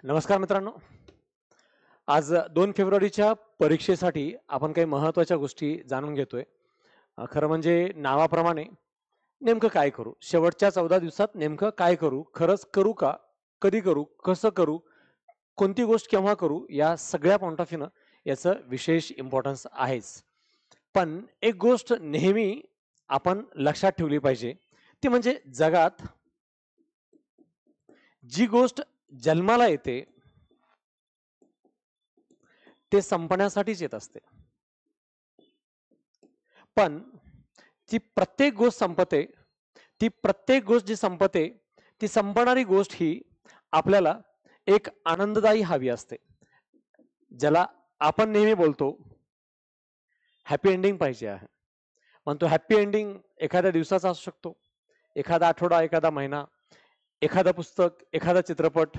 नमस्कार मित्रांनो. आज 2 फेब्रुवारीच्या परीक्षेसाठी आपण काही महत्त्वाच्या गोष्टी जाणून घेतोय. खरं म्हणजे नावाप्रमाणे नेमकं काय करू? शेवटच्या 14 दिवसात नेमकं काय करू? खरंच करू का? कधी करू? कसं करू? कोणती गोष्ट केव्हा करू? या सगळ्या पॉइंट ऑफ व्ह्यूनं याचं विशेष इम्पोर्टन्स आहेच. पण एक गोष्ट नेहमी आपण लक्षात ठेवली पाहिजे, ती म्हणजे जगात जी गोष्ट जन्माला येते, ते संपण्यासाठीच येत असते. पण ती प्रत्येक गोष्ट संपते. ती प्रत्येक गोष्ट जी संपते, ती संपणारी गोष्ट ही आपल्याला एक आनंददायी हवी असते. ज्याला आपण नेहमी बोलतो, हॅपी एंडिंग पाहिजे आहे. पण तो हॅपी एंडिंग एखाद्या दिवसाचा असू शकतो, एखादा आठवडा, एखादा महिना, एखादं पुस्तक, एखादा चित्रपट,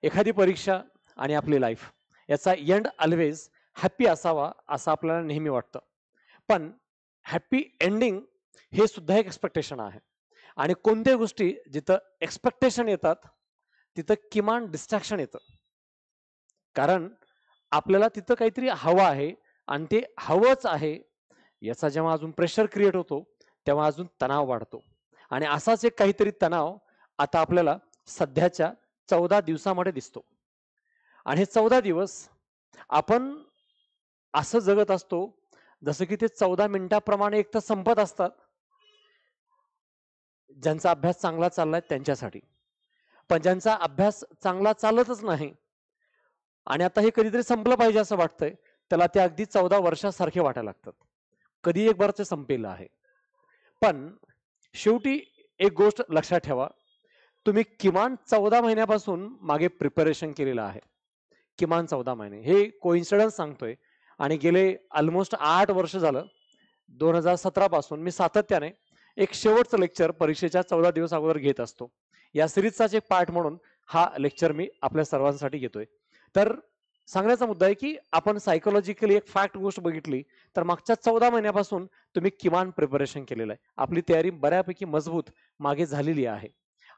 एखादी परीक्षा आणि आपली लाईफ. याचा एंड ऑल्वेज हॅपी असावा, असं आपल्याला नेहमी वाटतं. पण हॅपी एंडिंग हे सुद्धा एक एक्सपेक्टेशन आहे. आणि कोणत्या गोष्टी जिथं एक्सपेक्टेशन येतात, तिथं किमान डिस्ट्रॅक्शन येतं. कारण आपल्याला तिथं काहीतरी हवं आहे आणि ते हवंच आहे, याचा जेव्हा अजून प्रेशर क्रिएट होतो, तेव्हा अजून तणाव वाढतो. आणि असाच एक काहीतरी तणाव आता आपल्याला सध्याच्या 14 दिवसामध्ये दिसतो. आणि हे 14 दिवस आपण असं जगत असतो, जसं की ते 14 मिनिटाप्रमाणे एक तर संपत असतात, ज्यांचा अभ्यास चांगला चाललाय त्यांच्यासाठी. पण ज्यांचा अभ्यास चांगला चालतच नाही आणि आता हे कधीतरी संपलं पाहिजे असं वाटतंय, त्याला ते अगदी 14 वर्षासारखे वाटायला लागतात. कधी एक बार ते संपेल आहे. पण शेवटी एक गोष्ट लक्षात ठेवा, तुम्ही किमान 14 महिन्यापासून मागे प्रिपरेशन केलेलं आहे. किमान 14 महिने. हे कोइन्सिडन्स सांगतोय आणि गेले अल्मोस्ट 8 वर्ष झालं, 2017 पासून मी सातत्याने एक शेवटचं लेक्चर परीक्षेच्या 14 दिवस अगोदर घेत असतो. या सिरीजचाच एक पार्ट म्हणून हा लेक्चर मी आपल्या सर्वांसाठी घेतोय. तर सांगण्याचा मुद्दा आहे, की आपण सायकॉलॉजिकली एक फॅक्ट गोष्ट बघितली, तर मागच्या 14 महिन्यापासून तुम्ही किमान प्रिपरेशन केलेलं आहे. आपली तयारी बऱ्यापैकी मजबूत मागे झालेली आहे.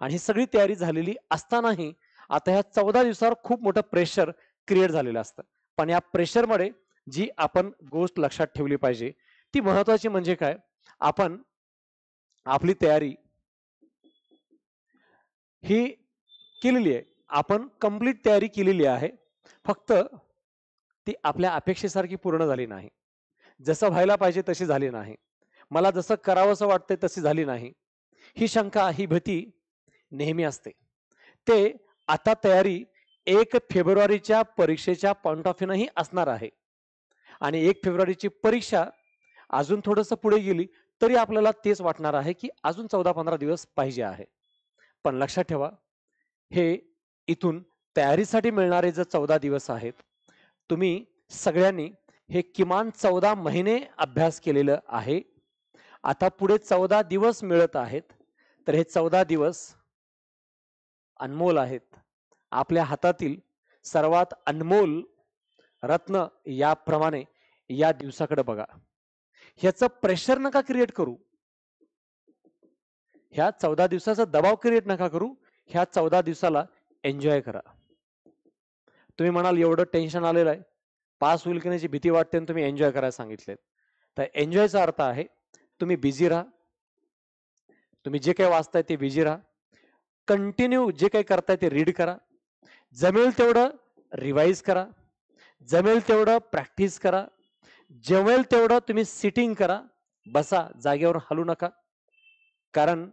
आणि ही सगळी तयारी झालेली असतानाही आता ह्या 14 दिवसावर खूप मोठं प्रेशर क्रिएट झालेलं असतं. पण या प्रेशरमध्ये जी आपण गोष्ट लक्षात ठेवली पाहिजे, ती महत्वाची म्हणजे काय? आपण आपली तयारी ही केलेली आहे. आपण कंप्लीट तयारी केलेली आहे. फक्त ती आपल्या अपेक्षेसारखी पूर्ण झाली नाही. जसं व्हायला पाहिजे तशी झाली नाही. मला जसं करावंसं वाटतंय तशी झाली नाही. ही शंका, ही भीती नेहमी असते. ते आता तयारी 1 फेब्रुवारीच्या परीक्षेच्या पॉइंट ऑफ व्ह्यूनंही असणार आहे. आणि 1 फेब्रुवारीची परीक्षा अजून थोडंसं पुढे गेली, तरी आपल्याला तेच वाटणार आहे, की अजून 14-15 दिवस पाहिजे आहे. पण लक्षात ठेवा, हे इथून तयारीसाठी मिळणारे जे 14 दिवस आहेत, तुम्ही सगळ्यांनी हे किमान 14 महिने अभ्यास केलेलं आहे. आता पुढे 14 दिवस मिळत आहेत. तर हे 14 दिवस अनमोल आहेत. आपल्या हातातील सर्वात अनमोल रत्न याप्रमाणे या दिवसाकडे बघा. ह्याचं प्रेशर नका क्रिएट करू. ह्या 14 दिवसाचा दबाव क्रिएट नका करू. ह्या 14 दिवसाला एन्जॉय करा. तुम्ही म्हणाल एवढं टेन्शन आलेलं आहे, पास होईल की नाही भीती वाटते आणि तुम्ही एन्जॉय करायला सांगितले. तर एन्जॉयचा अर्थ आहे, तुम्ही बिझी राहा. तुम्ही जे काही वाचताय ते बिझी राहा. कंटिन्यू जे काही करताय ते रीड करा. जमेल तेवढं रिवाइज करा. जमेल तेवढं प्रॅक्टिस करा. जमेल तेवढं तुम्ही सिटिंग करा. बसा, जागेवर हलू नका. कारण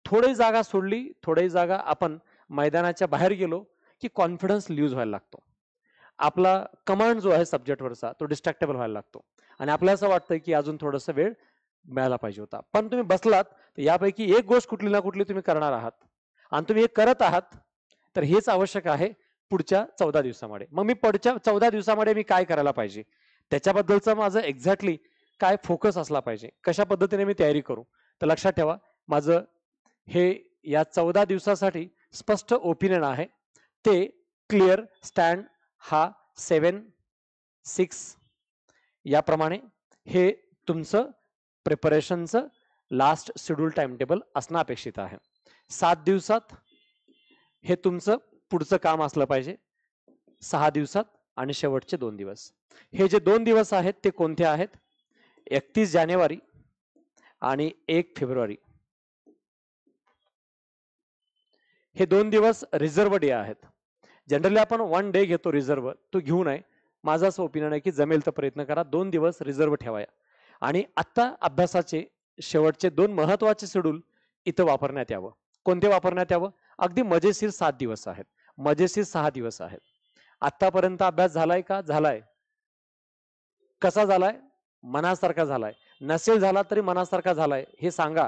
थोडी जागा सोडली, थोडी जागा आपण मैदानाच्या बाहेर गेलो, की कॉन्फिडन्स लूज व्हायला लागतो. आपला कमांड जो आहे सब्जेक्टवरचा, तो डिस्ट्रॅक्टेबल व्हायला लागतो. आणि आपल्याला असं वाटतं, की अजून थोडासा वेळ मिळाला पाहिजे होता. पण तुम्ही बसलात, तर यापैकी एक गोष्ट कुठली ना कुठली तुम्ही करणार आहात. आणि तुम्ही हे करत आहात, तर हेच आवश्यक आहे पुढच्या 14 दिवसामध्ये. मग मी पुढच्या 14 दिवसामध्ये मी काय करायला पाहिजे? त्याच्याबद्दलचं माझं एक्झॅक्टली काय फोकस असला पाहिजे? कशा पद्धतीने मी तयारी करू? तर लक्षात ठेवा, माझं हे या 14 दिवसासाठी स्पष्ट ओपिनियन आहे. ते क्लिअर स्टँड हा 7-6 याप्रमाणे हे तुमचं प्रिपरेशनचं लास्ट शेड्यूल टाइम टेबल असणं अपेक्षित आहे. 7 दिवसात हे तुमचं पुढचं काम असलं पाहिजे, 6 दिवसात आणि शेवटचे 2 दिवस. हे जे 2 दिवस आहेत ते कोणते आहेत? 31 जानेवारी आणि 1 फेब्रुवारी. हे 2 दिवस रिझर्व्ह डे आहेत. जनरली आपण 1 डे घेतो रिझर्व्ह, तो घेऊ नये. माझं असं ओपिनियन आहे की जमेल तर प्रयत्न करा 2 दिवस रिझर्व्ह ठेवाया. आणि आता अभ्यासाचे शेवटचे 2 महत्वाचे शेड्यूल इथं वापरण्यात यावं. कोणते वापरण्यात यावं? अगदी मजेशीर 7 दिवस आहेत, मजेशीर 6 दिवस आहेत. आतापर्यंत अभ्यास झालाय का? झालाय. कसा झालाय? मनासारखा झालाय. नसेल झाला तरी मनासारखा झालाय हे सांगा.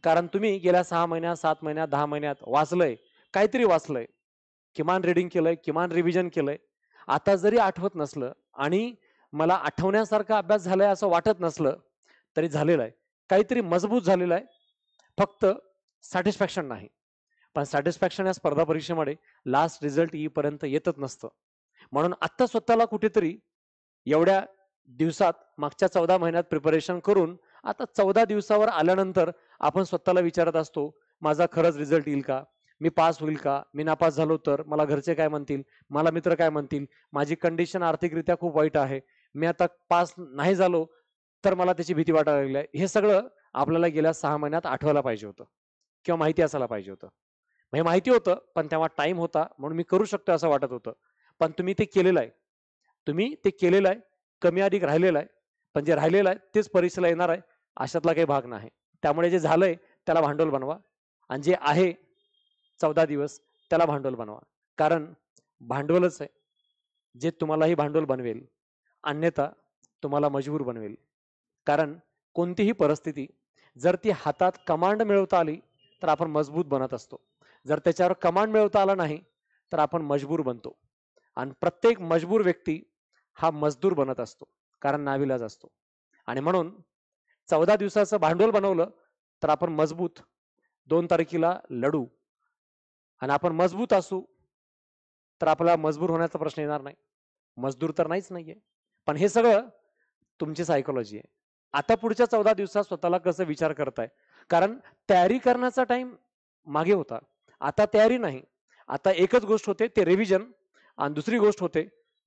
कारण तुम्ही गेल्या 6 महिन्यात, 7 महिन्यात, 10 महिन्यात वाचलंय, काहीतरी वाचलंय, किमान रिडिंग केलंय, किमान रिव्हिजन केलंय. आता जरी आठवत नसलं आणि मला आठवण्यासारखा अभ्यास झालाय असं वाटत नसलं तरी झालेलं आहे. काहीतरी मजबूत झालेलं आहे. फक्त सॅटिस्फॅक्शन नाही. पण सॅटिस्फॅक्शन या स्पर्धा परीक्षेमध्ये लास्ट रिझल्ट येईपर्यंत येतच नसतं. म्हणून आत्ता स्वतःला कुठेतरी एवढ्या दिवसात मागच्या 14 महिन्यात प्रिपरेशन करून आता 14 दिवसावर आल्यानंतर आपण स्वतःला विचारत असतो, माझा खरंच रिझल्ट येईल का? मी पास होईल का? मी नापास झालो तर मला घरचे काय म्हणतील? मला मित्र काय म्हणतील? माझी कंडिशन आर्थिकरित्या खूप वाईट आहे. मी आता पास नाही झालो तर मला त्याची भीती वाटायला लागली आहे. हे सगळं आपल्याला गेल्या 6 महिन्यात आठवायला पाहिजे होतं किंवा माहिती असायला पाहिजे होतं. हे माहिती होतं, पण तेव्हा टाइम होता म्हणून मी करू शकतो असं वाटत होतं. पण तुम्ही ते केलेलं आहे. तुम्ही ते केलेलं आहे. कमी अधिक राहिलेलं आहे. पण जे राहिलेलं आहे तेच परीक्षेला येणार आहे अशातला काही भाग नाही. त्यामुळे जे झालंय त्याला भांडवल बनवा आणि जे आहे 14 दिवस त्याला भांडवल बनवा. कारण भांडवलच आहे जे तुम्हालाही भांडवल बनवेल, अन्यथा तुम्हाला मजबूर बनवेल. कारण कोणतीही परिस्थिती जर ती हातात कमांड मिळवता आली तर आपण मजबूत बनत असतो. जर त्याच्यावर कमांड मिळवता आला नाही तर आपण मजबूर बनतो. आणि प्रत्येक मजबूर व्यक्ती हा मजदूर बनत असतो, कारण नाविलाज असतो. आणि म्हणून 14 दिवसाचं भांडवल बनवलं तर आपण मजबूत 2 तारखेला लढू. आणि आपण मजबूत असू तर आपल्याला मजबूर होण्याचा प्रश्न येणार नाही. मजदूर तर नाहीये. पण हे सगळं तुमची सायकोलॉजी आहे. आता पुढच्या 14 दिवसात स्वतःला कसं विचार करताय? कारण तयारी करण्याचा टाइम मागे होता. आता तयारी नाही. आता एकच गोष्ट होते ते रिव्हिजन आणि दुसरी गोष्ट होते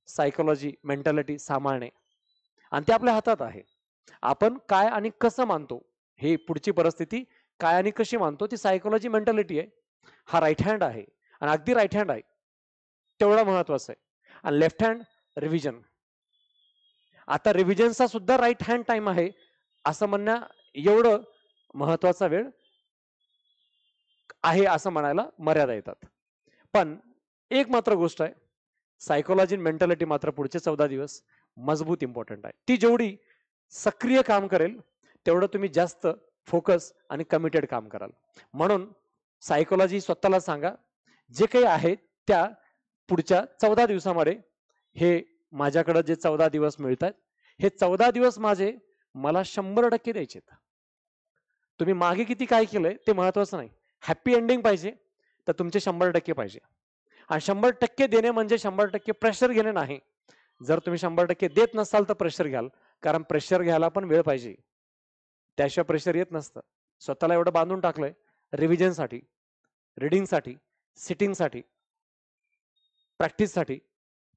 सायकोलॉजी, मेंटॅलिटी सांभाळणे. आणि ते आपल्या हातात आहे. आपण काय आणि कसं मानतो हे पुढची परिस्थिती काय आणि कशी मानतो ती सायकोलॉजी, मेंटॅलिटी आहे. हा राईट हँड आहे आणि अगदी राईट हँड आहे. तेवढा महत्वाचं आहे. आणि लेफ्ट हँड रिव्हिजन. आता रिव्हिजनचा सुद्धा राईट हँड टाइम आहे असं म्हणणं एवढं महत्वाचा वेळ आहे असं म्हणायला मर्यादा येतात. पण एक मात्र गोष्ट आहे, सायकोलॉजी मेंटॅलिटी मात्र पुढचे 14 दिवस मजबूत इम्पॉर्टंट आहे. ती जेवढी सक्रिय काम करेल तेवढं तुम्ही जास्त फोकस आणि कमिटेड काम कराल. म्हणून सायकोलॉजी स्वतःला सांगा, जे काही आहे त्या पुढच्या 14 दिवसामध्ये हे माझ्याकडे जे 14 दिवस मिळतात हे 14 दिवस माझे मला 100% द्यायचे. तुम्ही मागे किती काय केलंय ते महत्वाचं नाही. हॅपी एंडिंग पाहिजे तर तुमचे 100% पाहिजे. आणि 100% देणे म्हणजे 100% प्रेशर घेणे नाही. जर तुम्ही 100% देत नसाल तर प्रेशर घ्याल. कारण प्रेशर घ्यायला पण वेळ पाहिजे. त्याशिवाय प्रेशर येत नसतं. स्वतःला एवढं बांधून टाकलंय रिव्हिजनसाठी, रिडिंगसाठी, सिटिंगसाठी, प्रॅक्टिससाठी,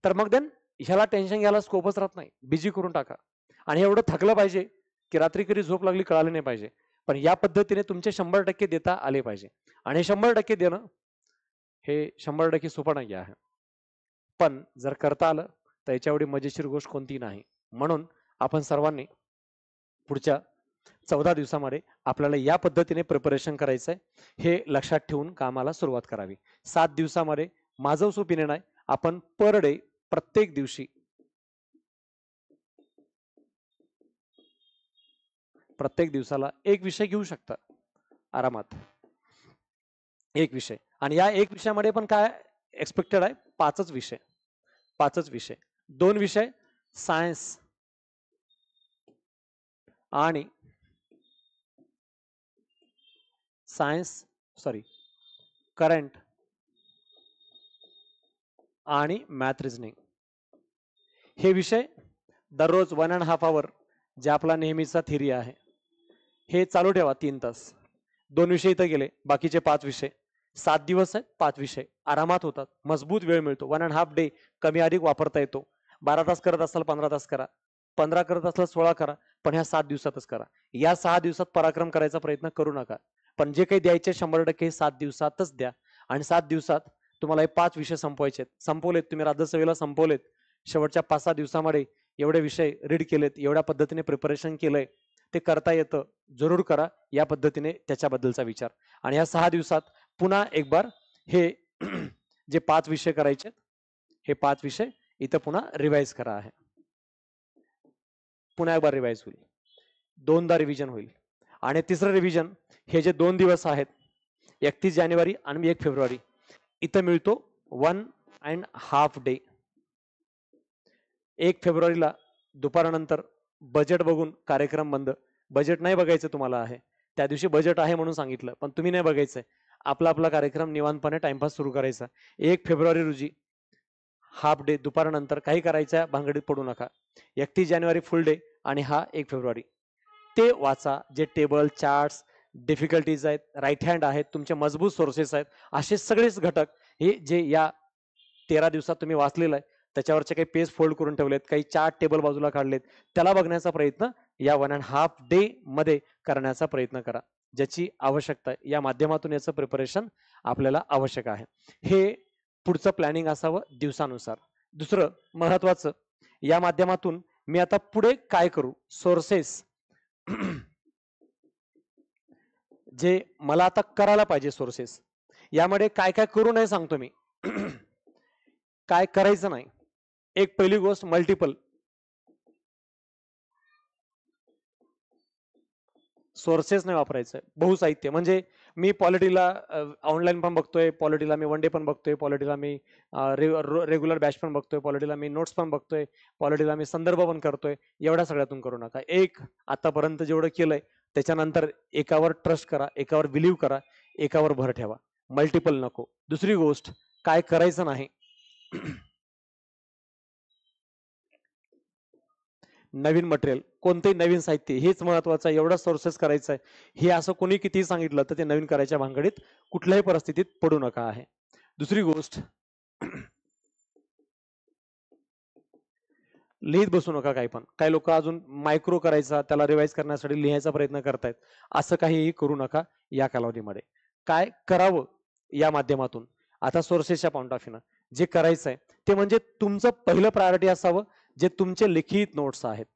तर मग देन ह्याला टेन्शन घ्यायला स्कोपच राहत नाही. बिझी करून टाका. आणि एवढं थकलं पाहिजे की रात्री कधी झोप लागली कळाली नाही पाहिजे. पण या पद्धतीने तुमचे 100% देता आले पाहिजे. आणि 100% देणं हे 100% सोपं नाही आहे. पण जर करता आलं तर याच्या एवढी मजेशीर गोष्ट कोणती नाही. म्हणून आपण सर्वांनी पुढच्या 14 दिवसामध्ये आपल्याला या पद्धतीने प्रिपरेशन करायचंय हे लक्षात ठेवून कामाला सुरुवात करावी. 7 दिवसामध्ये माझं असं ओपिनियन आहे आपण पर डे प्रत्येक दिवशी प्रत्येक दिवसाला एक विषय घेऊ शकता आरामात. एक विषय. आणि या एक विषयामध्ये पण काय एक्सपेक्टेड आहे? 5च विषय. 5च विषय. 2 विषय सायन्स आणि करंट आणि मॅथ रिझनिंग. हे विषय दररोज 1.5 hour जे आपला नेहमीचा थिअरी आहे हे चालू ठेवा 3 तास. 2 विषय इथं गेले, बाकीचे 5 विषय. 7 दिवस आहेत, 5 विषय आरामात होतात. मजबूत वेळ मिळतो. 1.5 डे कमी अधिक वापरता येतो. 12 तास करत असाल 15 तास करा. 15 करत असला 16 करा. पण ह्या 7 दिवसातच करा. या 6 दिवसात पराक्रम करायचा प्रयत्न करू नका. पण जे काही द्यायचे 100% 7 दिवसातच द्या. आणि 7 दिवसात तुम्हाला हे 5 विषय संपवायचे आहेत. संपवलेत तुम्ही राज्यसेवेला संपवलेत. शेवटच्या 5-6 दिवसामध्ये एवढे विषय रीड केलेत, एवढ्या पद्धतीने प्रिपरेशन केलंय, ते करता येतं. जरूर करा. या पद्धतीने त्याच्याबद्दलचा विचार. आणि या 6 दिवसात पुन्हा एक बार हे जे 5 विषय करायचे हे 5 विषय इथं पुन्हा रिवाइज करा आहे. पुन्हा एक बार रिवाइज होईल. 2दा रिव्हिजन होईल. आणि तिसरं रिव्हिजन हे जे 2 दिवस आहेत 31 जानेवारी आणि 1 फेब्रुवारी इथं मिळतो 1.5 डे. 1 फेब्रुवारीला दुपारानंतर बजेट बघून कार्यक्रम बंद. बजेट नाही बघायचं तुम्हाला आहे. त्या दिवशी बजेट आहे म्हणून सांगितलं, पण तुम्ही नाही बघायचंय. आपला आपला कार्यक्रम निवांतपणे टाइमपास सुरू करायचा. 1 फेब्रुवारी रोजी हाफ डे दुपारानंतर काही करायच्या भानगडीत पडू नका. 31 जानेवारी फुल डे आणि हा 1 फेब्रुवारी ते वाचा. जे टेबल चार्ट्स डिफिकल्टीज आहेत, राईट हँड आहेत, तुमचे मजबूत सोर्सेस आहेत, असे सगळेच घटक हे जे या 13 दिवसात तुम्ही वाचलेलं आहे त्याच्यावरचे काही पेज फोल्ड करून ठेवलेत, काही चार्ट टेबल बाजूला काढलेत, त्याला बघण्याचा प्रयत्न या 1.5 डे मध्ये करण्याचा प्रयत्न करा. ज्याची आवश्यकता आहे या माध्यमातून याचं प्रिपरेशन आपल्याला आवश्यक आहे. हे पुढचं प्लॅनिंग असावं दिवसानुसार. दुसरं महत्वाचं, या माध्यमातून मी आता पुढे काय करू, सोर्सेस जे मला आता करायला पाहिजे सोर्सेस, यामध्ये काय काय करू नये सांगतो मी. काय करायचं नाही. एक पहिली गोष्ट मल्टिपल सोर्सेस नाही वापरायचं. बहुसाहित्य म्हणजे मी पॉलिटीला ऑनलाईन पण बघतोय, पॉलिटीला मी 1 डे पण बघतोय, पॉलिटीला मी रेग्युलर बॅच पण बघतोय, पॉलिटीला मी नोट्स पण बघतोय, पॉलिटीला मी संदर्भ पण करतोय. एवढ्या सगळ्यातून करू नका. एक आतापर्यंत जेवढं केलंय त्याच्यानंतर एकावर ट्रस्ट करा, एकावर बिलीव्ह करा, एकावर भर ठेवा. मल्टिपल नको. दुसरी गोष्ट काय करायचं नाही. नवीन मटेरियल, कोणतेही नवीन साहित्य, हेच महत्वाचं आहे. एवढा सोर्सेस करायचं आहे. हे असं कोणी किती सांगितलं तर ते नवीन करायच्या भानगडीत कुठल्याही परिस्थितीत पडू नका आहे. दुसरी गोष्ट, लिहित बसू नका काही पण. काही लोक अजून मायक्रो करायचा, त्याला रिवाइज करण्यासाठी लिहायचा प्रयत्न करतायत. असं काहीही करू नका या कालावधीमध्ये. काय करावं या माध्यमातून आता सोर्सेसच्या पॉइंट ऑफ व्ह्यूनं जे करायचं आहे ते म्हणजे तुमचं पहिलं प्रायोरिटी असावं जे तुमचे लिखित नोट्स आहेत.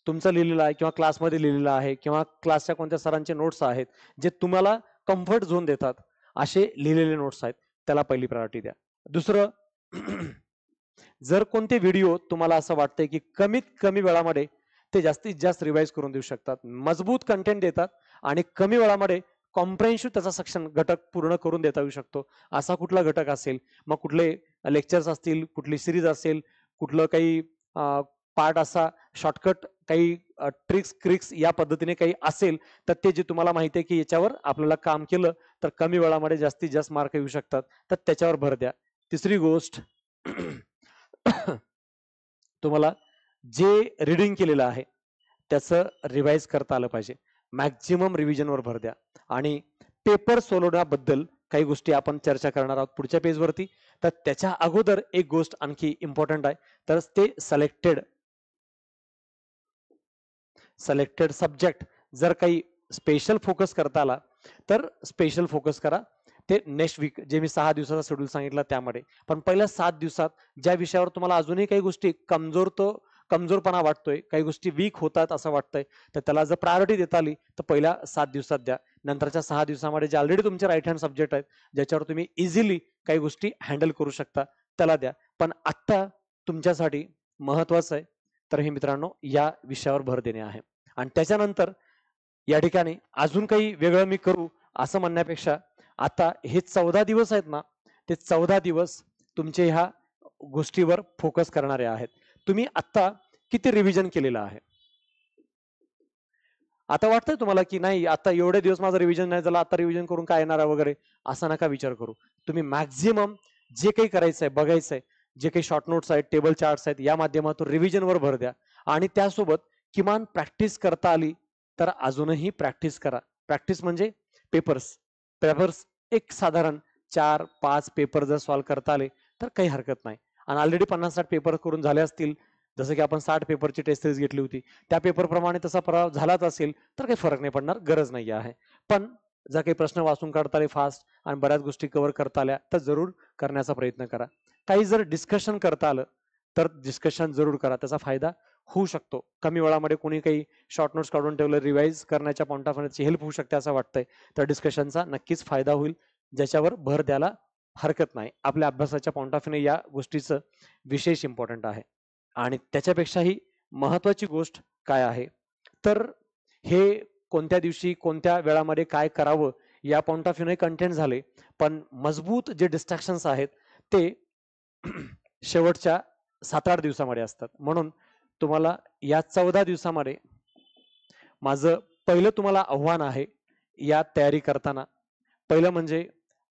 तुमचं लिहिलेलं आहे किंवा क्लासमध्ये लिहिलेलं आहे किंवा क्लासच्या कोणत्या सरांचे नोट्स आहेत जे तुम्हाला कम्फर्ट झोन देतात, असे लिहिलेले नोट्स आहेत, त्याला पहिली प्रायोरिटी द्या. दुसरं, जर कोणते व्हिडिओ तुम्हाला असं वाटतंय की कमीत कमी वेळामध्ये ते जास्तीत जास्त रिवाइज करून देऊ शकतात, मजबूत कंटेंट देतात आणि कमी वेळामध्ये कॉम्प्रेन्सिव्ह त्याचा सेक्शन घटक पूर्ण करून देता येऊ शकतो, असा कुठला घटक असेल, मग कुठले लेक्चर्स असतील, कुठली सिरीज असेल, कुठलं काही पार्ट असा शॉर्टकट काही ट्रिक्स या पद्धतीने काही असेल तर ते जे तुम्हाला माहिती आहे की याच्यावर आपल्याला काम केलं तर कमी वेळामध्ये जास्तीत जास्त मार्क येऊ शकतात, तर त्याच्यावर भर द्या. तिसरी गोष्ट, तुम्हाला जे रिडिंग केलेलं आहे त्याचं रिवाइज करता आलं पाहिजे. मॅक्झिमम रिव्हिजनवर भर द्या. आणि पेपर सोडवण्याबद्दल काही गोष्टी आपण चर्चा करणार आहोत पुढच्या पेजवरती. तर त्याच्या अगोदर एक गोष्ट आणखी इम्पॉर्टंट आहे, तर ते सिलेक्टेड सब्जेक्ट जर काही स्पेशल फोकस करता आला तर स्पेशल फोकस करा. ते नेक्स्ट वीक जे मी 6 दिवसाचा शेड्यूल सांगितला त्यामध्ये. पण पहिल्या 7 दिवसात ज्या विषयावर तुम्हाला अजूनही काही गोष्टी कमजोरपणा वाटतोय, काही गोष्टी वीक होतात असं वाटतंय, तर त्याला जर प्रायोरिटी देता आली तर पहिल्या 7 दिवसात द्या. नंतरच्या 6 दिवसामध्ये जे ऑलरेडी तुमचे राईट हँड सब्जेक्ट आहेत ज्याच्यावर तुम्ही इझिली काही गोष्टी हँडल करू शकता त्याला द्या. पण आत्ता तुमच्यासाठी महत्वाचं आहे तर हे मित्रांनो या विषयावर भर देणे आहे. आणि त्याच्यानंतर या ठिकाणी अजून काही वेगळं मी करू असं म्हणण्यापेक्षा आता हे 14 दिवस आहेत ना, ते 14 दिवस तुमचे ह्या गोष्टीवर फोकस करणारे आहेत. तुम्ही आता किती रिव्हिजन केलेलं आहे? आता वाटतंय तुम्हाला की नाही आता एवढे दिवस माझं रिव्हिजन नाही झालं, आता रिव्हिजन करून काय येणार आहे वगैरे, असा नका विचार करू. तुम्ही मॅक्झिमम जे काही करायचंय बघायचंय, जे काही शॉर्ट नोट्स आहेत, टेबल चार्ट्स आहेत, या माध्यमातून रिव्हिजनवर भर द्या. आणि त्यासोबत किमान प्रॅक्टिस करता आली तर अजूनही प्रॅक्टिस करा. प्रॅक्टिस म्हणजे पेपर्स पेपर्स एक साधारण 4-5 पेपर जर सॉल्व्ह करता आले तर काही हरकत नाही. आणि ऑलरेडी 50-60 पेपर करून झाले असतील, जसं की आपण 60 पेपरची टेस्ट सिरीज घेतली होती, त्या पेपरप्रमाणे तसा प्रभाव झालाच असेल तर काही फरक नाही पडणार, गरज नाही आहे. पण जर काही प्रश्न वाचून काढता आले फास्ट आणि बऱ्याच गोष्टी कव्हर करता आल्या तर जरूर करण्याचा प्रयत्न करा. काही जर डिस्कशन करता आलं तर डिस्कशन जरूर करा, त्याचा फायदा होऊ शकतो. कमी वेळामध्ये कोणी काही शॉर्ट नोट्स काढून ठेवलं, रिवाइज करण्याच्या पॉइंट ऑफ व्ह्यूची हेल्प होऊ शकते असं वाटतंय, तर डिस्कशनचा नक्कीच फायदा होईल, ज्याच्यावर भर द्यायला हरकत नाही. आपल्या अभ्यासाच्या पॉइंट ऑफ व्ह्यूने या गोष्टीचं विशेष इम्पॉर्टंट आहे. आणि त्याच्यापेक्षाही महत्वाची गोष्ट काय आहे, तर हे कोणत्या दिवशी कोणत्या वेळामध्ये काय करावं या पॉइंट ऑफ व्ह्यूने कंटेंट झाले, पण मजबूत जे डिस्ट्रॅक्शन्स आहेत ते शेवटच्या 7-8 दिवसामध्ये असतात. म्हणून तुम्हाला या 14 दिवसामध्ये माझं पहिलं तुम्हाला आव्हान आहे या तयारी करताना. पहिलं म्हणजे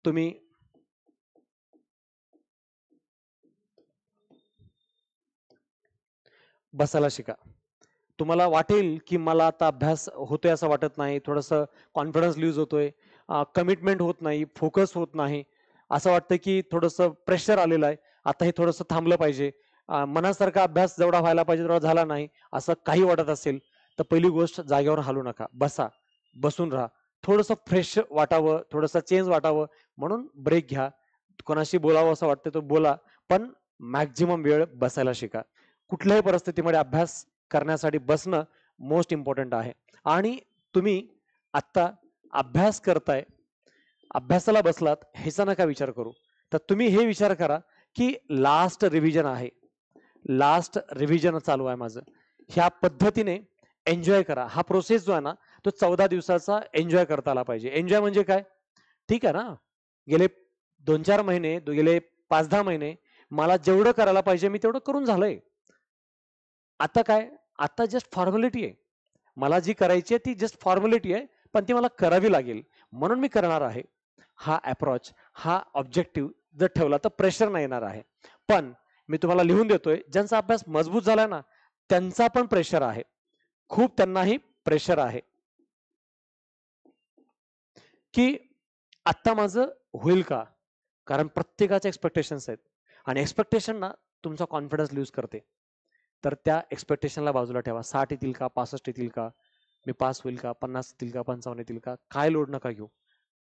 तुम्ही बसायला शिका. तुम्हाला वाटेल की मला आता अभ्यास होतोय असं वाटत नाही, थोडंसं कॉन्फिडन्स लूज होतोय, कमिटमेंट होत नाही, फोकस होत नाही, असं वाटतं की थोडंसं प्रेशर आलेलं आहे, आता हे थोडंसं थांबलं पाहिजे, मनासारखा अभ्यास जेवढा व्हायला पाहिजे तेवढा झाला नाही, असं काही वाटत असेल तर पहिली गोष्ट जागेवर हलू नका, बसा, बसून राहा. थोडंसं फ्रेश वाटावं, थोडंसं चेंज वाटावं म्हणून ब्रेक घ्या. कोणाशी बोलावं असं वाटतं तर बोला, पण मॅक्झिमम वेळ बसायला शिका. कुठल्याही परिस्थितीमध्ये अभ्यास करण्यासाठी बसणं मोस्ट इम्पॉर्टंट आहे. आणि तुम्ही आत्ता अभ्यास करताय, अभ्यासाला बसलात ह्याचा नका विचार करू, तर तुम्ही हे विचार करा की लास्ट रिव्हिजन आहे, लास्ट रिव्हिजन चालू आहे माझं, ह्या पद्धतीने एन्जॉय करा. हा प्रोसेस जो आहे ना तो 14 दिवसाचा एन्जॉय करता आला पाहिजे. एन्जॉय म्हणजे काय, ठीक आहे ना, गेले 2-4 महिने, गेले 5-10 महिने मला जेवढं करायला पाहिजे मी तेवढं करून झालंय. आता काय, आता जस्ट फॉर्मॅलिटी आहे. मला जी करायची आहे ती जस्ट फॉर्मॅलिटी आहे, पण ती मला करावी लागेल म्हणून मी करणार आहे. हा अप्रोच, हा ऑब्जेक्टिव्ह जर ठेवला तर प्रेशर नाही येणार आहे. पण मी तुम्हाला लिहून देतोय, ज्यांचा अभ्यास मजबूत झालाय ना त्यांचा पण प्रेशर आहे, खूप त्यांनाही प्रेशर आहे की आत्ता माझं होईल का? कारण प्रत्येकाचे एक्सपेक्टेशन्स आहेत आणि एक्सपेक्टेशन ना तुमचा कॉन्फिडन्स लूज करते. तर त्या एक्सपेक्टेशनला बाजूला ठेवा. 60 येतील का, 65 येतील का, मी पास होईल का, 50 येतील का, 55 येतील का, काय लोड नका घेऊ.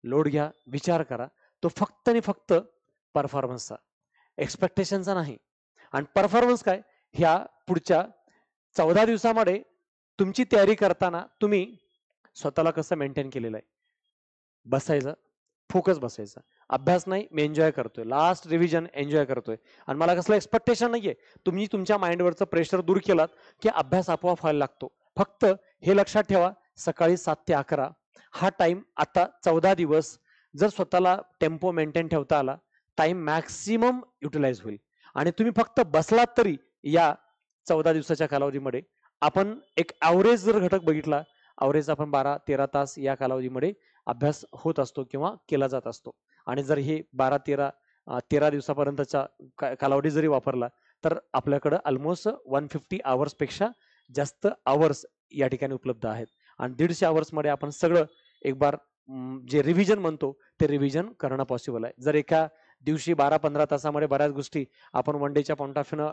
लोड घ्या, विचार करा, तो फक्त आणि फक्त परफॉर्मन्सचा, एक्सपेक्टेशनचा नाही. आणि परफॉर्मन्स काय, ह्या पुढच्या 14 दिवसामध्ये तुमची तयारी करताना तुम्ही स्वतःला कसं मेंटेन केलेलं आहे. बसायचं, फोकस बसायचा. अभ्यास नाही, मी एन्जॉय करतोय. लास्ट रिव्हिजन एन्जॉय करतोय. आणि मला कसलं एक्स्पेक्टेशन नाहीये. तुम्ही तुमच्या माइंडवरचं प्रेशर दूर केलात, की अभ्यास आपोआप व्हायला लागतो. फक्त हे लक्षात ठेवा, सकाळी 7 ते 11 हा टाइम आता 14 दिवस जर स्वतःला टेम्पो मेंटेन ठेवता आला, टाइम मॅक्सिमम युटिलाइज होईल. आणि तुम्ही फक्त बसलात तरी या 14 दिवसाच्या कालावधीमध्ये आपण एक ॲव्हरेज जर घटक बघितला, ॲव्हरेज आपण 12-13 तास या कालावधीमध्ये अभ्यास होत असतो किंवा केला जात असतो. आणि जर हे 13 दिवसापर्यंतचा कालावधी जरी वापरला तर आपल्याकडे ऑलमोस्ट 150 आवर्स पेक्षा जास्त आवर्स या ठिकाणी उपलब्ध आहेत. आणि 150 आवर्स मध्ये आपण सगळं एक बार जे रिव्हिजन म्हणतो ते रिव्हिजन करणं पॉसिबल आहे. जर एका दिवशी 12-15 तासामध्ये बऱ्याच गोष्टी आपण वन डेच्या पॉइंट ऑफ व्ह्यूनं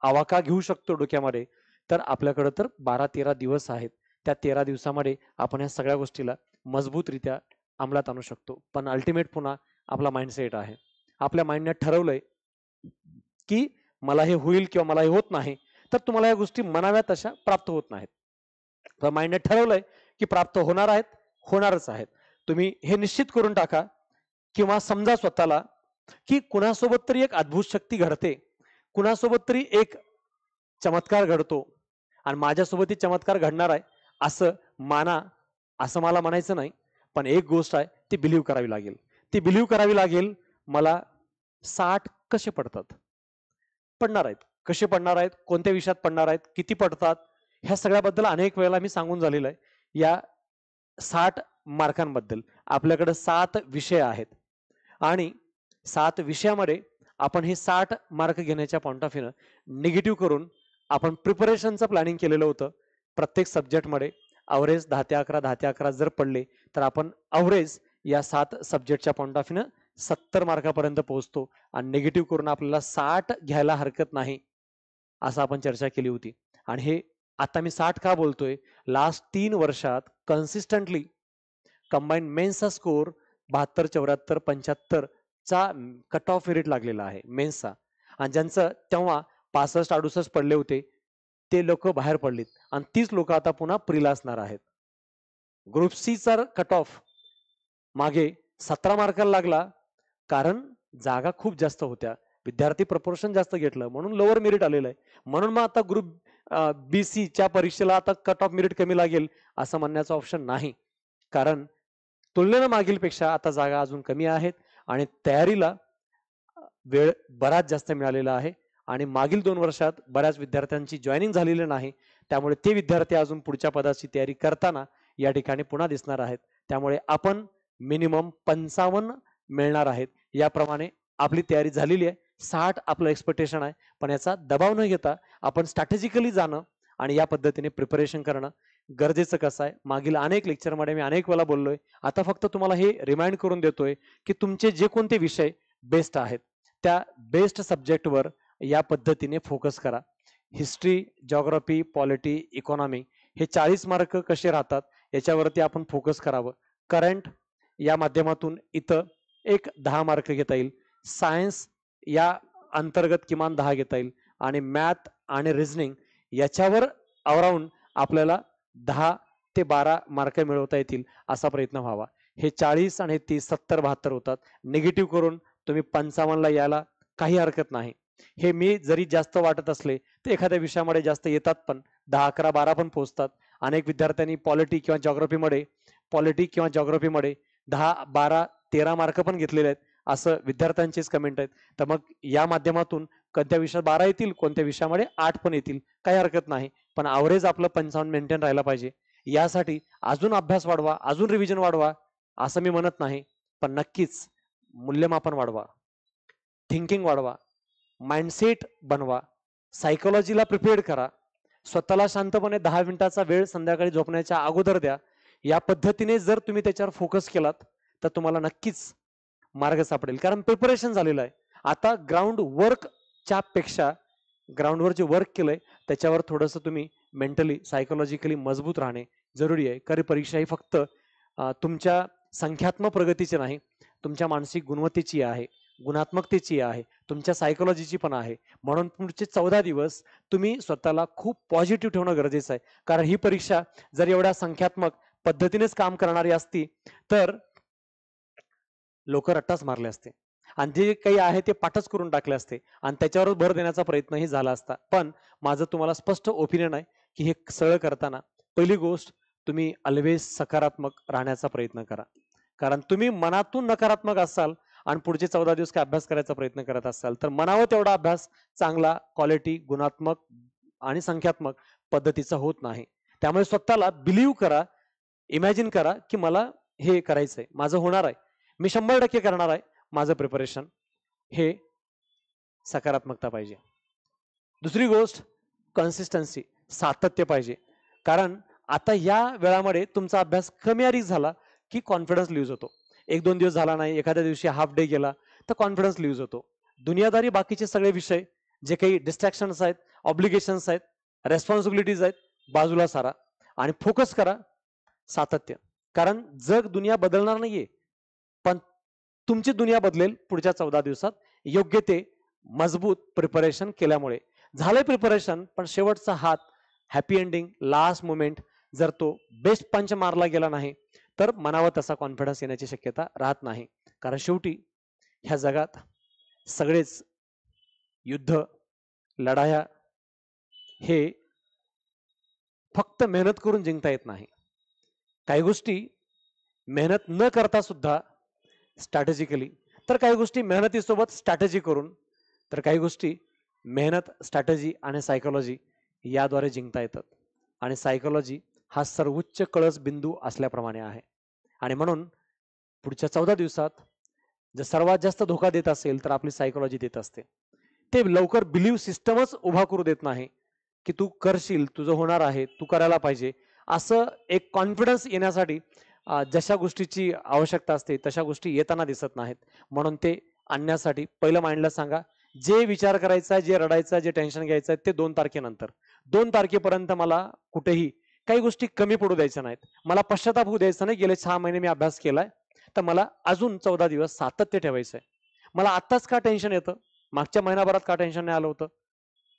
आवाका घेऊ शकतो डोक्यामध्ये, तर आपल्याकडे तर 12-13 दिवस आहेत. त्या 13 दिवसामध्ये आपण या सगळ्या गोष्टीला मजबूतरित्या अंमलात आणू शकतो. पण अल्टिमेट पुन्हा आपला माइंडसेट आहे. आपल्या माइंडने ठरवलंय की मला हे होईल किंवा मला हे होत नाही, तर तुम्हाला या गोष्टी म्हणाव्या तशा प्राप्त होत नाहीत. तर माइंडने ठरवलंय की प्राप्त होणार आहेत, होणारच आहेत. तुम्ही हे निश्चित करून टाका किंवा समजा स्वतःला की कुणासोबत तरी एक अद्भुत शक्ती घडते, कुणासोबत तरी एक चमत्कार घडतो आणि माझ्यासोबत चमत्कार घडणार आहे असं माना, असं मला म्हणायचं नाही. पण एक गोष्ट आहे, ती बिलीव्ह करावी लागेल. ती बिलीव्ह करावी लागेल. मला 60 कसे पडतात, पडणार आहेत, कसे पडणार आहेत, कोणत्या विषयात पडणार आहेत, किती पडतात, ह्या सगळ्याबद्दल अनेक वेळेला मी सांगून झालेलं आहे. या 60 मार्कांबद्दल आपल्याकडे 7 विषय आहेत आणि 7 विषयामध्ये आपण हे 60 मार्क घेण्याच्या पॉइंट ऑफ व्ह्यूनं निगेटिव्ह करून आपण प्रिपरेशनचं प्लॅनिंग केलेलं होतं प्रत्येक सब्जेक्टमध्ये. अवरेज 10 ते 11 10 ते 11 जर पडले तर आपण अवरेज या 7 सब्जेक्टच्या पॉइंट ऑफ व्ह्यूनं 70 मार्कापर्यंत पोहोचतो आणि निगेटिव्ह करून आपल्याला 60 घ्यायला हरकत नाही असं आपण चर्चा केली होती. आणि हे आता मी 60 का बोलतोय, लास्ट 3 वर्षात कन्सिस्टंटली कंबाईन मेन्सचा स्कोर 72 74 75 चा कट ऑफ रेट लागलेला आहे मेन्सचा. आणि ज्यांचं तेव्हा 65 68 पडले होते ते लोक बाहेर पडलीत आणि तीच लोक आता पुन्हा प्रीला असणार आहेत. ग्रुप सी चा कट ऑफ मागे 17 मार्काला लागला कारण जागा खूप जास्त होत्या, विद्यार्थी प्रपोर्शन जास्त घेतलं म्हणून लोअर मेरिट आलेलं आहे. म्हणून मग आता ग्रुप BC च्या परीक्षेला आता कट ऑफ मेरिट कमी लागेल असं म्हणण्याचा ऑप्शन नाही. कारण तुलनेनं मागील पेक्षा आता जागा अजून कमी आहेत आणि तयारीला वेळ बराच जास्त मिळालेला आहे आणि मागील 2 वर्षात बऱ्याच विद्यार्थ्यांची जॉईनिंग झालेली नाही. त्यामुळे ते विद्यार्थी अजून पुढच्या पदाची तयारी करताना या ठिकाणी पुन्हा दिसणार आहेत. त्यामुळे आपण मिनिमम 55 मिळणार आहेत याप्रमाणे आपली तयारी झालेली आहे. 60 आपलं एक्सपेक्टेशन आहे, पण याचा दबाव न घेता आपण स्ट्रॅटेजिकली जाणं आणि या पद्धतीने प्रिपरेशन करणं गरजेचं कसं आहे. मागील अनेक लेक्चरमध्ये मी अनेक वेळा बोललोय, आता फक्त तुम्हाला हे रिमाइंड करून देतोय की तुमचे जे कोणते विषय बेस्ट आहेत त्या बेस्ट सब्जेक्टवर या पद्धतीने फोकस करा. हिस्ट्री, जिओग्राफी, पॉलिटी, इकॉनॉमी हे 40 मार्क कसे राहतात याच्यावरती आपण फोकस करावं. करंट या माध्यमातून इथं एक 10 मार्क घेता येईल. सायन्स या अंतर्गत किमान 10 घेता येईल आणि मॅथ आणि रिझनिंग याच्यावर अराउंड आपल्याला 10 ते 12 मार्क मिळवता येतील असा प्रयत्न व्हावा. हे 40 आणि 30 70 72 होतात. निगेटिव्ह करून तुम्ही 55 ला यायला काही हरकत नाही. हे मी जरी जास्त वाटत असले तर एखाद्या विषयामध्ये जास्त येतात, पण 10 11 12 पण पोहोचतात. अनेक विद्यार्थ्यांनी पॉलिटी किंवा जिओग्राफीमध्ये 10 12 13 मार्क पण घेतलेले आहेत असं विद्यार्थ्यांचेच कमेंट आहेत. तर मग या माध्यमातून कोणत्या विषयात 12 येतील, कोणत्या विषयामध्ये 8 पण येतील, काही हरकत नाही. पण अवरेज आपलं 55 मेंटेन राहायला पाहिजे. यासाठी अजून अभ्यास वाढवा, अजून रिव्हिजन वाढवा असं मी म्हणत नाही, पण नक्कीच मूल्यमापन वाढवा, थिंकिंग वाढवा, माइंडसेट बनवा, सायकोलॉजीला प्रिपेअर करा. स्वतःला शांतपणे 10 मिनिटाचा वेळ संध्याकाळी झोपण्याच्या अगोदर द्या. या पद्धतीने जर तुम्ही त्याच्यावर फोकस केलात तर तुम्हाला नक्कीच मार्ग सापडेल. कारण प्रिपरेशन झालेलं आहे. आता ग्राउंड वर्कच्या पेक्षा ग्राउंडवर जे वर्क केलंय त्याच्यावर थोडंसं तुम्ही मेंटली सायकोलॉजिकली मजबूत राहणे जरुरी आहे. कारण परीक्षा ही फक्त तुमच्या संख्यात्मक प्रगतीची नाही, तुमच्या मानसिक गुणवत्तेची आहे, गुणात्मकतेची आहे, तुमच्या सायकोलॉजीची पण आहे. म्हणून पुढचे 14 दिवस तुम्ही स्वतःला खूप पॉझिटिव्ह ठेवणं गरजेचं आहे. कारण ही परीक्षा जर एवढ्या संख्यात्मक पद्धतीनेच काम करणारी असती तर लोक रट्टाच मारले असते आणि जे काही आहे ते पाठच करून टाकले असते आणि त्याच्यावरच भर देण्याचा प्रयत्नही झाला असता. पण माझं तुम्हाला स्पष्ट ओपिनियन आहे की हे सरळ करताना पहिली गोष्ट तुम्ही ऑलवेज सकारात्मक राहण्याचा प्रयत्न करा. कारण तुम्ही मनातून नकारात्मक असाल आणि पुढचे 14 दिवस काय अभ्यास करायचा प्रयत्न करत असाल तर मनावर तेवढा अभ्यास चांगला, क्वालिटी, गुणात्मक आणि संख्यात्मक पद्धतीचा होत नाही. त्यामुळे स्वतःला बिलीव्ह करा, इमॅजिन करा की मला हे करायचंय, माझं होणार आहे, मी 100% करणार आहे. माझं प्रिपरेशन हे सकारात्मकता पाहिजे. दुसरी गोष्ट कन्सिस्टन्सी, सातत्य पाहिजे. कारण आता या वेळामध्ये तुमचा अभ्यास कमी अधिक झाला की कॉन्फिडन्स लूज होतो. 1-2 दिवस झाला नाही, एखाद्या दिवशी हाफ डे गेला तर कॉन्फिडन्स लूज होतो. दुनियादारी बाकीचे सगळे विषय जे काही डिस्ट्रॅक्शन्स आहेत, ऑब्लिगेशन्स आहेत, रेस्पॉन्सिबिलिटीज आहेत, बाजूला सारा आणि फोकस करा. सातत्य. कारण जग दुनिया बदलणार नाहीये, पण तुमची दुनिया बदलेल पुढच्या 14 दिवसात योग्य ते मजबूत प्रिपरेशन केल्यामुळे. झालंय प्रिपरेशन, पण शेवटचा हात, हॅपी एंडिंग, लास्ट मोमेंट जर तो बेस्ट पंच मारला गेला नाही तर मनावर तसा कॉन्फिडन्स येण्याची शक्यता राहत नाही. कारण शेवटी ह्या जगात सगळेच युद्ध, लढाया हे फक्त मेहनत करून जिंकता येत नाही. काही गोष्टी मेहनत न करता सुद्धा स्ट्रॅटेजिकली, तर काही गोष्टी मेहनतीसोबत स्ट्रॅटेजी करून, तर काही गोष्टी मेहनत, स्ट्रॅटेजी आणि सायकोलॉजी याद्वारे जिंकता येतात. आणि सायकोलॉजी हा सर्वोच्च कळस बिंदू असल्याप्रमाणे आहे. आणि म्हणून पुढच्या 14 दिवसात जर सर्वात जास्त धोका देत असेल तर आपली सायकोलॉजी देत असते. ते लवकर बिलीव्ह सिस्टमच उभा करू देत नाही की तू करशील, तुझं होणार आहे, तू करायला पाहिजे असं एक कॉन्फिडन्स येण्यासाठी जशा गोष्टीची आवश्यकता असते तशा गोष्टी येताना दिसत नाहीत. म्हणून ते आणण्यासाठी पहिलं माइंडला सांगा, जे विचार करायचा, जे रडायचं, जे टेन्शन घ्यायचं ते 2 तारखेनंतर. 2 तारखेपर्यंत मला कुठेही काही गोष्टी कमी पडू द्यायच्या नाहीत. मला पश्चाताप होऊ द्यायचा नाही. गेले 6 महिने मी अभ्यास केलाय, तर मला अजून 14 दिवस सातत्य ठेवायचंय. मला आत्ताच का टेन्शन येतं? मागच्या महिनाभरात का टेन्शन नाही आलं होतं?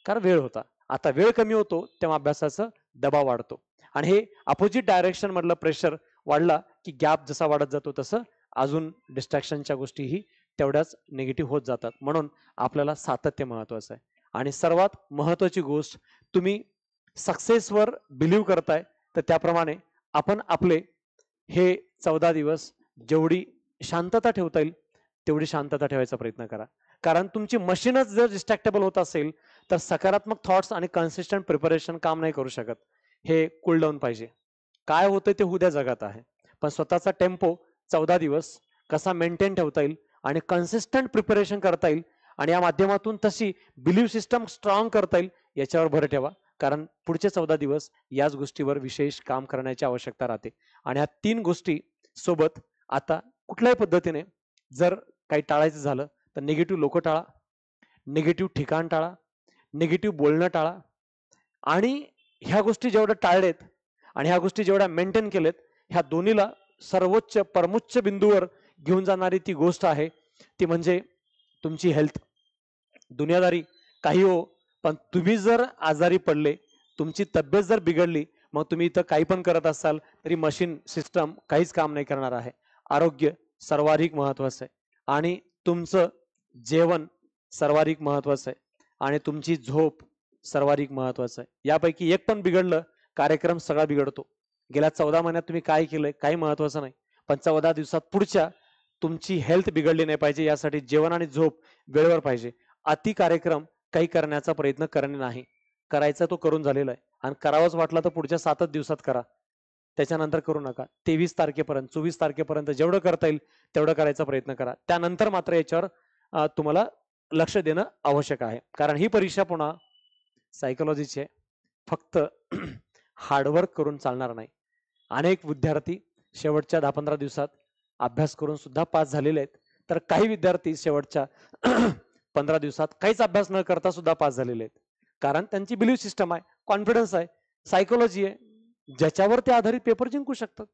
कारण वेळ होता. आता वेळ कमी होतो, तेव्हा अभ्यासाचा दबाव वाढतो. आणि हे अपोझिट डायरेक्शन मधलं प्रेशर वाढला, की गॅप जसा वाढत जातो तसं अजून डिस्ट्रॅक्शनच्या गोष्टीही तेवढ्याच निगेटिव्ह होत जातात. म्हणून आपल्याला सातत्य महत्वाचं आहे. आणि सर्वात महत्वाची गोष्ट, तुम्ही सक्सेसवर बिलीव्ह करताय, तर त्याप्रमाणे आपण आपले हे 14 दिवस जेवढी शांतता ठेवता येईल, तेवढी शांतता ठेवायचा प्रयत्न करा. कारण तुमची मशीनच जर डिस्ट्रॅक्टेबल होत असेल, तर सकारात्मक थॉट्स आणि कन्सिस्टंट प्रिपरेशन काम नाही करू शकत. हे कूल डाऊन पाहिजे. काय होतं ते उद्या जगात आहे. पण स्वतःचा टेम्पो 14 दिवस कसा मेंटेन ठेवता येईल आणि कन्सिस्टंट प्रिपरेशन करता येईल आणि या माध्यमातून तशी बिलीव्ह सिस्टम स्ट्रॉंग करता येईल, याच्यावर भर ठेवा. कारण पुढचे 14 दिवस याच गोष्टीवर विशेष काम करण्याची आवश्यकता राहते. आणि ह्या 3 गोष्टी सोबत आता कुठल्याही पद्धतीने जर काही टाळायचं झालं, तर निगेटिव्ह लोकं टाळा, निगेटिव्ह ठिकाण टाळा, निगेटिव्ह बोलणं टाळा. आणि ह्या गोष्टी जेवढ्या टाळलेत आणि ह्या गोष्टी जेवढ्या मेंटेन केलेत, ह्या दोन्हीला सर्वोच्च परमोच्च बिंदूवर घेऊन जाणारी ती गोष्ट आहे, ती म्हणजे तुमची हेल्थ. दुनियादारी काही हो, पण तुम्ही जर आजारी पडले, तुमची तब्येत जर बिघडली, मग तुम्ही इथं काही पण करत असाल तरी मशीन सिस्टम काहीच काम नाही करणार आहे. आरोग्य सर्वाधिक महत्वाचं आहे आणि तुमचं जेवण सर्वाधिक महत्वाचं आहे आणि तुमची झोप सर्वाधिक महत्वाचं आहे. यापैकी एक पण बिघडलं, कार्यक्रम सगळा बिघडतो. गेल्या 14 महिन्यात तुम्ही काय केलंय काही महत्वाचं नाही, पण 14 दिवसात पुढच्या तुमची हेल्थ बिघडली नाही पाहिजे, यासाठी जेवण आणि झोप वेळेवर पाहिजे. अति कार्यक्रम काही करण्याचा प्रयत्न करणे नाही. करायचा तो करून झालेला आहे आणि करावाच वाटला तर पुढच्या 7च दिवसात करा. त्याच्यानंतर करू नका. 23 तारखेपर्यंत 24 तारखेपर्यंत जेवढं करता येईल तेवढं करायचा प्रयत्न करा. त्यानंतर मात्र याच्यावर तुम्हाला लक्ष देणं आवश्यक आहे. कारण ही परीक्षा पुन्हा सायकोलॉजीची आहे. फक्त हार्डवर्क करून चालणार नाही. अनेक विद्यार्थी शेवटच्या 10-15 दिवसात अभ्यास करून सुद्धा पास झालेले आहेत. तर काही विद्यार्थी शेवटच्या 15 दिवसात काहीच अभ्यास न करता सुद्धा पास झालेले आहेत. कारण त्यांची बिलीव्ह सिस्टम आहे, कॉन्फिडन्स आहे, सायकोलॉजी आहे, ज्याच्यावर ते आधारित पेपर जिंकू शकतात.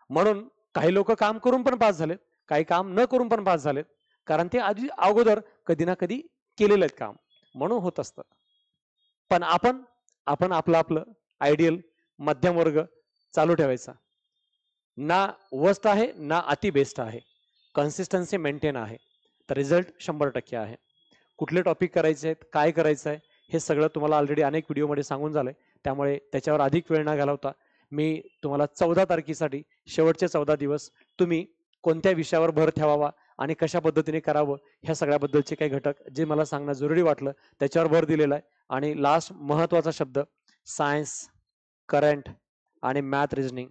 म्हणून काही लोक काम करून पण पास झालेत, काही काम न करून पण पास झालेत. कारण ते आधी अगोदर कधी ना कधी केलेलं आहेत काम, म्हणून होत असतं. पण आपण आपण आपलं आपलं आयडियल मध्यम वर्ग चालू ठेवायचा. ना वर्स्ट आहे ना अति बेस्ट आहे. कन्सिस्टन्सी मेंटेन आहे, तर रिझल्ट 100% आहे. कुठले टॉपिक करायचे आहेत, काय करायचं आहे, हे सगळं तुम्हाला ऑलरेडी अनेक व्हिडिओमध्ये सांगून झालंय. त्यामुळे त्याच्यावर अधिक वेळ न घालवता मी तुम्हाला 14 तारखेसाठी शेवटचे 14 दिवस तुम्ही कोणत्या विषयावर भर ठेवावा आणि कशा पद्धतीने करावं, ह्या सगळ्याबद्दलचे काही घटक जे मला सांगणं जरुरी वाटलं त्याच्यावर भर दिलेला आहे. आणि लास्ट महत्वाचा शब्द, सायन्स, करंट आणि मॅथ रिझनिंग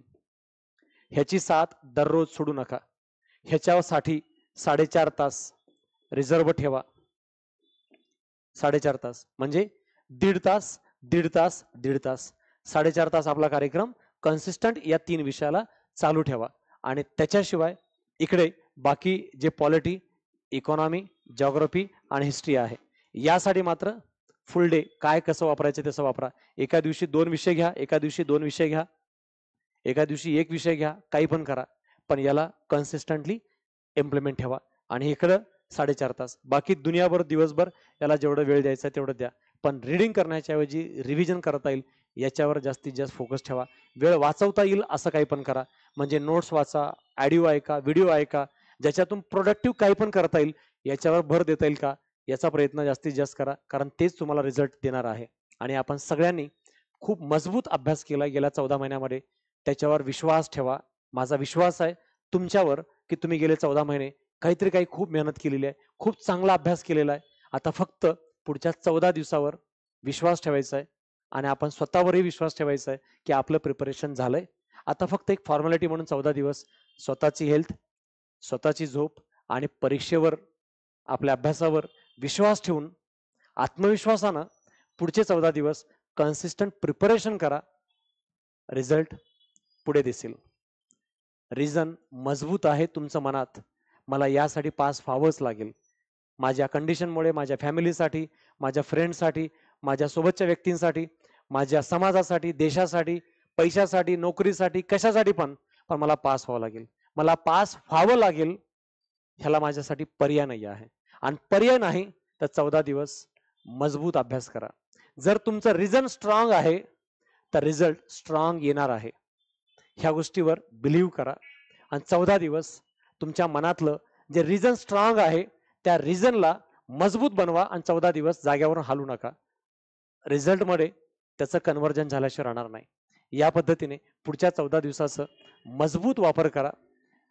ह्याची साथ दररोज सोडू नका. ह्याच्यासाठी 4.5 तास रिझर्व्ह ठेवा. 4.5 तास म्हणजे 1.5 तास, 1.5 तास, 1.5 तास, 4.5 तास आपला कार्यक्रम कन्सिस्टंट या 3 विषयाला चालू ठेवा. आणि त्याच्याशिवाय इकडे बाकी जे पॉलिटी, इकॉनॉमी, जिओग्राफी आणि हिस्ट्री आहे, यासाठी मात्र फुल डे काय कसं वापरायचं तसं वापरा. एका दिवशी 2 विषय घ्या, एका दिवशी 2 विषय घ्या, एका दिवशी 1 विषय घ्या, काही पण करा. पण याला कन्सिस्टंटली इम्प्लिमेंट ठेवा. आणि इकडं 4.5 तास, बाकी दुनियाभर दिवसभर याला जेवढा वेळ द्यायचा तेवढं द्या. पण रीडिंग करण्याच्या ऐवजी रिव्हिजन करता येईल याच्यावर जास्तीत जास्त फोकस ठेवा. वेळ वाचवता येईल असं काही पण करा. म्हणजे नोट्स वाचा, ऑडिओ ऐका, व्हिडिओ ऐका, ज्याच्यातून प्रोडक्टिव्ह काही पण करता येईल याच्यावर भर देता येईल का, याचा प्रयत्न जास्तीत जास्त करा. कारण तेच तुम्हाला रिझल्ट देणार आहे. आणि आपण सगळ्यांनी खूप मजबूत अभ्यास केला गेल्या 14 महिन्यामध्ये, त्याच्यावर विश्वास ठेवा. माझा विश्वास आहे तुमच्यावर की तुम्ही गेले 14 महिने काहीतरी काही खूप मेहनत केलेली आहे, खूप चांगला अभ्यास केलेला आहे. आता फक्त पुढच्या 14 दिवसावर विश्वास ठेवायचा आहे आणि आपण स्वतःवरही विश्वास ठेवायचा आहे की आपलं प्रिपरेशन झालंय. आता फक्त एक फॉर्मॅलिटी म्हणून 14 दिवस स्वतःची हेल्थ, स्वतःची झोप आणि परीक्षेवर, आपल्या अभ्यासावर विश्वास ठेवून आत्मविश्वासानं पुढचे 14 दिवस कन्सिस्टंट प्रिपरेशन करा. रिझल्ट पुढे दिसेल. रिझन मजबूत आहे तुमचं मनात, मला यासाठी पास व्हावंच लागेल, माझ्या कंडिशनमुळे, माझ्या फॅमिलीसाठी, माझ्या फ्रेंडसाठी, माझ्या सोबतच्या व्यक्तींसाठी, माझ्या समाजासाठी, देशासाठी, पैशासाठी, नोकरीसाठी, कशासाठी पण पण मला पास व्हावं लागेल, मला पास व्हावं लागेल. ह्याला माझ्यासाठी पर्याय नाही आहे. आणि पर्याय नाही तर 14 दिवस मजबूत अभ्यास करा. जर तुमचं रिझन स्ट्रॉंग आहे तर रिझल्ट स्ट्रॉंग येणार आहे. ह्या गोष्टीवर बिलीव्ह करा आणि 14 दिवस तुमच्या मनातलं जे रिझन स्ट्रॉंग आहे त्या रिझनला मजबूत बनवा आणि 14 दिवस जाग्यावरून हालू नका. रिझल्टमध्ये त्याचं कन्व्हर्जन झाल्याशिवाय राहणार नाही. या पद्धतीने पुढच्या 14 दिवसाचं मजबूत वापर करा.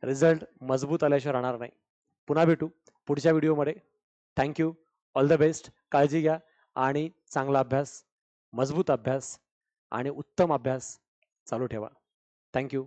रिझल्ट मजबूत आल्याशिवाय राहणार नाही. पुन्हा भेटू पुढच्या व्हिडिओमध्ये. थँक्यू. All the best. काळजी घ्या आणि चांगला अभ्यास, मजबूत अभ्यास आणि उत्तम अभ्यास चालू ठेवा. थँक्यू.